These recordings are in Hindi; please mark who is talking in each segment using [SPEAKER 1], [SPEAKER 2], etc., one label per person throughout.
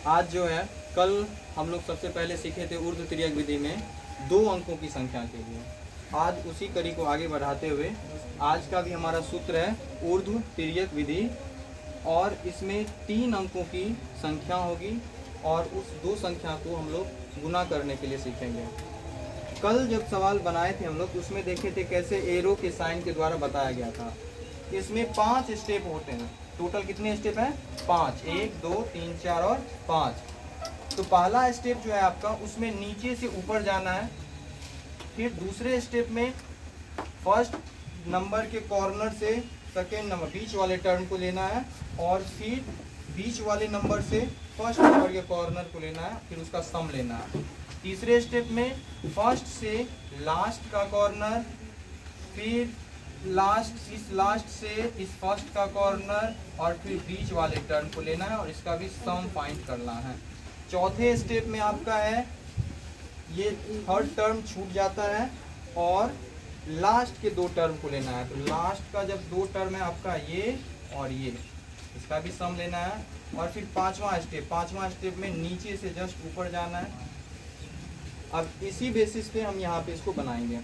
[SPEAKER 1] आज जो है, कल हम लोग सबसे पहले सीखे थे ऊर्ध्व तिर्यक विधि में 2 अंकों की संख्या के लिए। आज उसी कड़ी को आगे बढ़ाते हुए आज का भी हमारा सूत्र है ऊर्ध्व तिर्यक विधि, और इसमें 3 अंकों की संख्या होगी और उस 2 संख्या को हम लोग गुना करने के लिए सीखेंगे। कल जब सवाल बनाए थे हम लोग, उसमें देखे थे कैसे एरो के साइन के द्वारा बताया गया था। इसमें 5 स्टेप होते हैं। टोटल कितने स्टेप हैं? 5। 1 2 3 4 और 5। तो पहला स्टेप जो है आपका, उसमें नीचे से ऊपर जाना है। फिर दूसरे स्टेप में फर्स्ट नंबर के कॉर्नर से सेकेंड नंबर बीच वाले टर्म को लेना है, और फिर बीच वाले नंबर से फर्स्ट नंबर के कॉर्नर को लेना है, फिर उसका सम लेना है। तीसरे स्टेप में फर्स्ट से लास्ट का कॉर्नर, फिर लास्ट से इस फर्स्ट का कॉर्नर, और फिर बीच वाले टर्म को लेना है और इसका भी सम फाइंड करना है। चौथे स्टेप में आपका है ये थर्ड टर्म छूट जाता है और लास्ट के 2 टर्म को लेना है। तो लास्ट का जब 2 टर्म है आपका ये और ये, इसका भी सम लेना है। और फिर पांचवा स्टेप में नीचे से जस्ट ऊपर जाना है। अब इसी बेसिस पे हम यहाँ पे इसको बनाएंगे।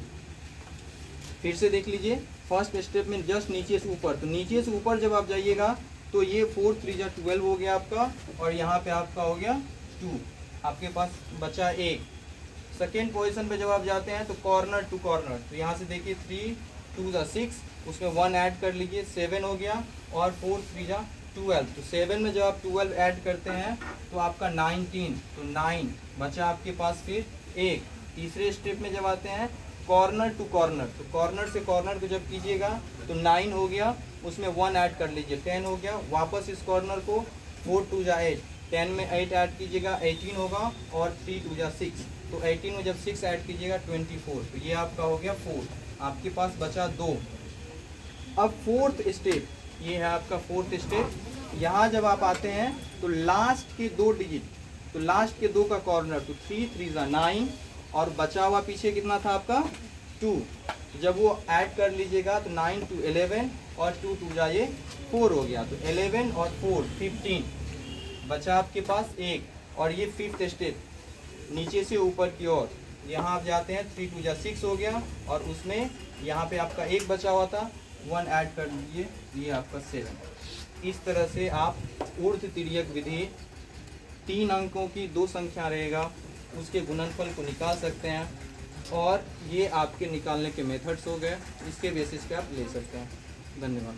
[SPEAKER 1] फिर से देख लीजिए, फर्स्ट स्टेप में जस्ट नीचे से ऊपर, तो नीचे से ऊपर जब आप जाइएगा तो ये 4 3 जा 12 हो गया आपका, और यहाँ पे आपका हो गया 2, आपके पास बचा 1। सेकेंड पोजीशन पे जब आप जाते हैं तो कॉर्नर टू कॉर्नर, तो यहाँ से देखिए 3 2 जा 6, उसमें 1 ऐड कर लीजिए, 7 हो गया, और 4 3 जा 12। तो 7 में जब आप 12 ऐड करते हैं तो आपका 19, तो 9 बचा आपके पास फिर 1। तीसरे स्टेप में जब आते हैं कॉर्नर टू कॉर्नर, तो कॉर्नर से कॉर्नर को जब कीजिएगा तो 9 हो गया, उसमें 1 ऐड कर लीजिए, 10 हो गया। वापस इस कॉर्नर को 4 2 जा 8, 10 में 8 ऐड कीजिएगा 18 होगा, और 3 2 जा 6, तो 18 में जब 6 ऐड कीजिएगा 24, तो ये आपका हो गया 4। आपके पास बचा 2। अब फोर्थ स्टेप, ये है आपका फोर्थ स्टेप। यहाँ जब आप आते हैं तो लास्ट के 2 डिजिट, तो लास्ट के 2 का कॉर्नर, तो 3 3 जा 9, और बचा हुआ पीछे कितना था आपका 2, जब वो ऐड कर लीजिएगा तो 9 2 11, और 2 2 जा ये 4 हो गया, तो 11 और 4 15, बचा आपके पास 1। और ये फिफ्थ स्टेप, नीचे से ऊपर की ओर यहाँ आप जाते हैं, 3 2 जा 6 हो गया, और उसमें यहाँ पे आपका 1 बचा हुआ था, 1 ऐड कर दीजिए, ये आपका 7। इस तरह से आप ऊर्ध्व तिर्यक विधि 3 अंकों की 2 संख्या रहेगा, उसके गुणनफल को निकाल सकते हैं, और ये आपके निकालने के मेथड्स हो गए। इसके बेसिस पे आप ले सकते हैं। धन्यवाद।